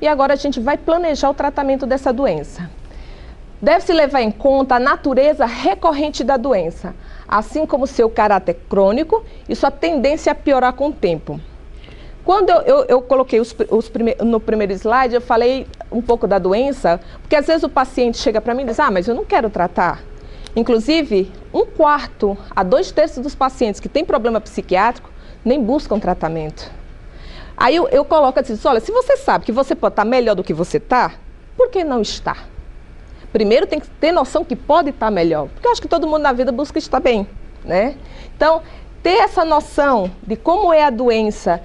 e agora a gente vai planejar o tratamento dessa doença. Deve-se levar em conta a natureza recorrente da doença, assim como seu caráter crônico e sua tendência a piorar com o tempo. Quando eu coloquei no primeiro slide, eu falei um pouco da doença, porque às vezes o paciente chega para mim e diz, mas eu não quero tratar. Inclusive, 1/4 a 2/3 dos pacientes que têm problema psiquiátrico nem buscam tratamento. Aí eu coloco assim, olha, se você sabe que você pode estar melhor do que você está, por que não estar? Primeiro tem que ter noção que pode estar melhor, porque eu acho que todo mundo na vida busca estar bem, né? Então, ter essa noção de como é a doença,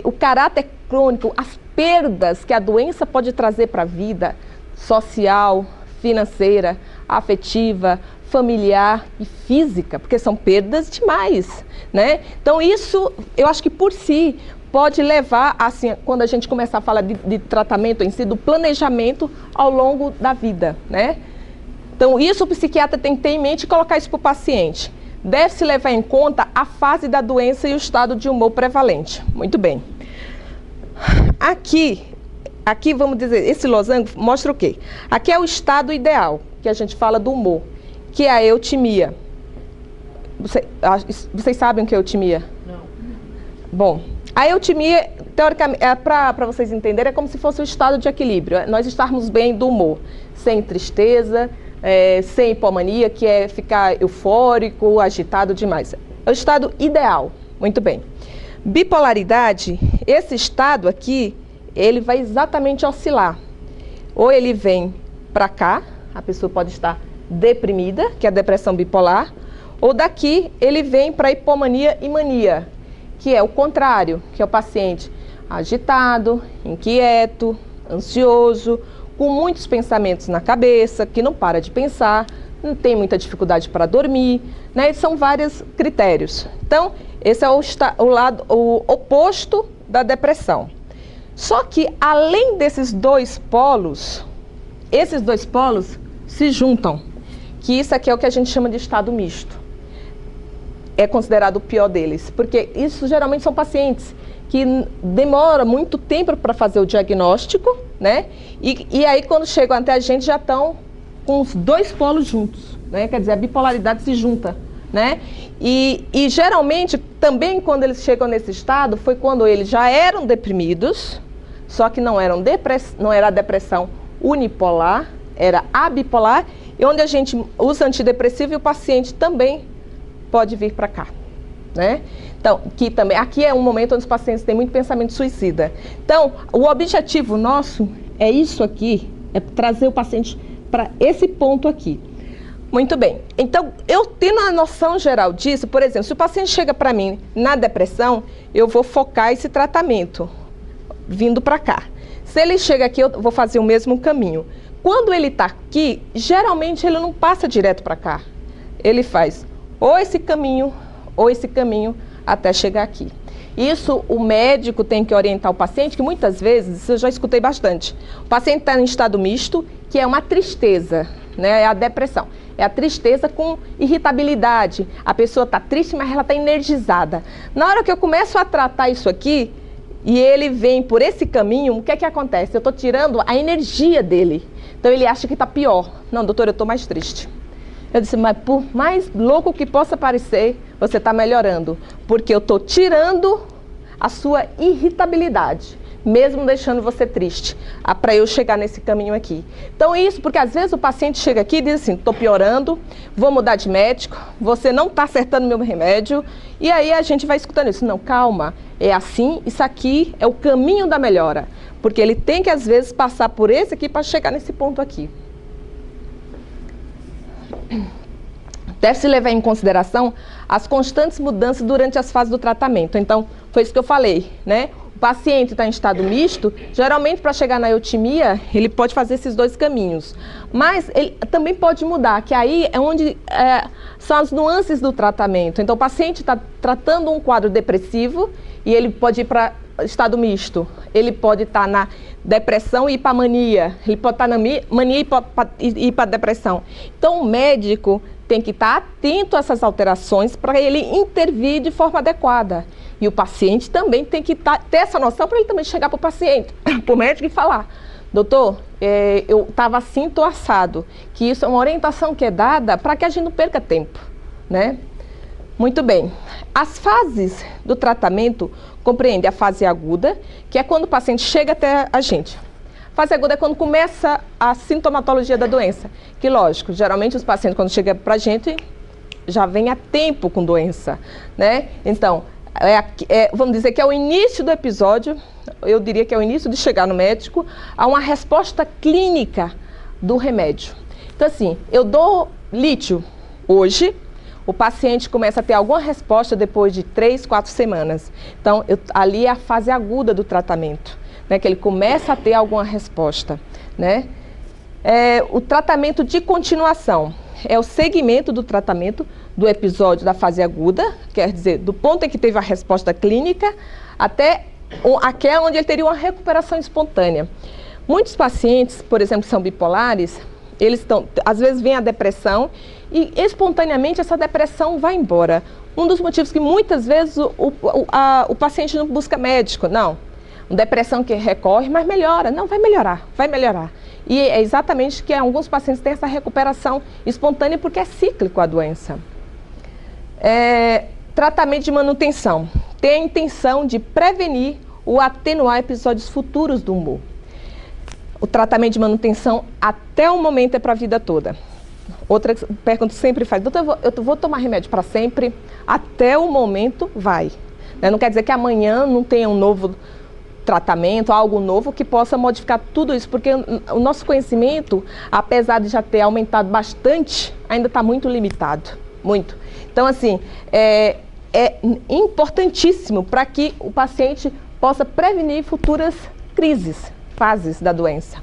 o caráter crônico, as perdas que a doença pode trazer para a vida social, financeira, afetiva, familiar e física, porque são perdas demais, né? Então isso, eu acho que por si pode levar, assim, quando a gente começar a falar de tratamento em si, do planejamento ao longo da vida, né? Então isso o psiquiatra tem que ter em mente e colocar isso para o paciente. Deve-se levar em conta a fase da doença e o estado de humor prevalente. Muito bem. Aqui vamos dizer, esse losango mostra o quê? Aqui é o estado ideal, que a gente fala do humor, que é a eutimia. Vocês sabem o que é eutimia? Não. Bom, a eutimia, teoricamente, para vocês entenderem, é como se fosse o estado de equilíbrio. Nós estarmos bem do humor, sem tristeza, sem hipomania, que é ficar eufórico, agitado demais. É o estado ideal. Muito bem. Bipolaridade, esse estado aqui, ele vai exatamente oscilar. Ou ele vem para cá, a pessoa pode estar deprimida, que é a depressão bipolar, ou daqui ele vem para hipomania e mania, que é o contrário, que é o paciente agitado, inquieto, ansioso, com muitos pensamentos na cabeça, que não para de pensar, não tem muita dificuldade para dormir, né? São vários critérios. Então, esse é o oposto da depressão. Só que, além desses dois polos, esses dois polos se juntam, que isso aqui é o que a gente chama de estado misto. É considerado o pior deles, porque isso geralmente são pacientes que demora muito tempo para fazer o diagnóstico, né? E aí quando chegam até a gente já estão com os dois polos juntos, né? Quer dizer, a bipolaridade se junta, né? E geralmente também quando eles chegam nesse estado foi quando eles já eram deprimidos, só que não era a depressão unipolar, era abipolar, e onde a gente usa antidepressivo e o paciente também pode vir para cá, né? Então, aqui é um momento onde os pacientes têm muito pensamento suicida. Então, o objetivo nosso é isso aqui, é trazer o paciente para esse ponto aqui. Muito bem. Então, eu tendo a noção geral disso, por exemplo, se o paciente chega para mim na depressão, eu vou focar esse tratamento vindo para cá. Se ele chega aqui, eu vou fazer o mesmo caminho. Quando ele está aqui, geralmente ele não passa direto para cá. Ele faz ou esse caminho até chegar aqui. Isso o médico tem que orientar o paciente, que muitas vezes, eu já escutei bastante, o paciente está em estado misto, que é uma tristeza, né? É a depressão. É a tristeza com irritabilidade. A pessoa está triste, mas ela está energizada. Na hora que eu começo a tratar isso aqui, e ele vem por esse caminho, o que é que acontece? Eu estou tirando a energia dele. Então ele acha que está pior. Não, doutor, eu estou mais triste. Eu disse, mas por mais louco que possa parecer, você está melhorando. Porque eu estou tirando a sua irritabilidade, mesmo deixando você triste, para eu chegar nesse caminho aqui. Então isso, porque às vezes o paciente chega aqui e diz assim, estou piorando, vou mudar de médico, você não está acertando meu remédio, e aí a gente vai escutando isso. Não, calma, é assim, isso aqui é o caminho da melhora, porque ele tem que às vezes passar por esse aqui para chegar nesse ponto aqui. Deve-se levar em consideração as constantes mudanças durante as fases do tratamento. Então, foi isso que eu falei, né? O paciente está em estado misto, geralmente para chegar na eutimia, ele pode fazer esses dois caminhos. Mas ele também pode mudar, que aí é onde são as nuances do tratamento. Então, o paciente está tratando um quadro depressivo e ele pode ir para estado misto. Ele pode estar na depressão e ir para mania. Ele pode estar na mania e ir para depressão. Então, o médico tem que estar atento a essas alterações para ele intervir de forma adequada. E o paciente também tem que ter essa noção para ele também chegar para o paciente, para o médico e falar: doutor, eu estava assim, estou assado. Que isso é uma orientação que é dada para que a gente não perca tempo, né? Muito bem. As fases do tratamento compreendem a fase aguda, que é quando o paciente chega até a gente. Fase aguda é quando começa a sintomatologia da doença, que lógico, geralmente os pacientes quando chegam para a gente já vem há tempo com doença, né? Então, vamos dizer que é o início do episódio, eu diria que é o início de chegar no médico, a uma resposta clínica do remédio. Então assim, eu dou lítio hoje, o paciente começa a ter alguma resposta depois de 3, 4 semanas. Então, ali é a fase aguda do tratamento, né, que ele começa a ter alguma resposta, né? O tratamento de continuação é o segmento do tratamento do episódio da fase aguda, quer dizer, do ponto em que teve a resposta clínica até onde ele teria uma recuperação espontânea. Muitos pacientes, por exemplo, que são bipolares, às vezes vem a depressão e espontaneamente essa depressão vai embora. Um dos motivos que muitas vezes o paciente não busca médico, não. Uma depressão que recorre, mas melhora. Não, vai melhorar, vai melhorar. E é exatamente que alguns pacientes têm essa recuperação espontânea porque é cíclico a doença. Tratamento de manutenção. Tem a intenção de prevenir ou atenuar episódios futuros do humor. O tratamento de manutenção até o momento é para a vida toda. Outra pergunta que sempre faz: doutor, eu vou tomar remédio para sempre? Até o momento vai. Não quer dizer que amanhã não tenha um novo tratamento, algo novo que possa modificar tudo isso, porque o nosso conhecimento, apesar de já ter aumentado bastante, ainda está muito limitado, muito. Então, assim, é importantíssimo para que o paciente possa prevenir futuras crises, fases da doença.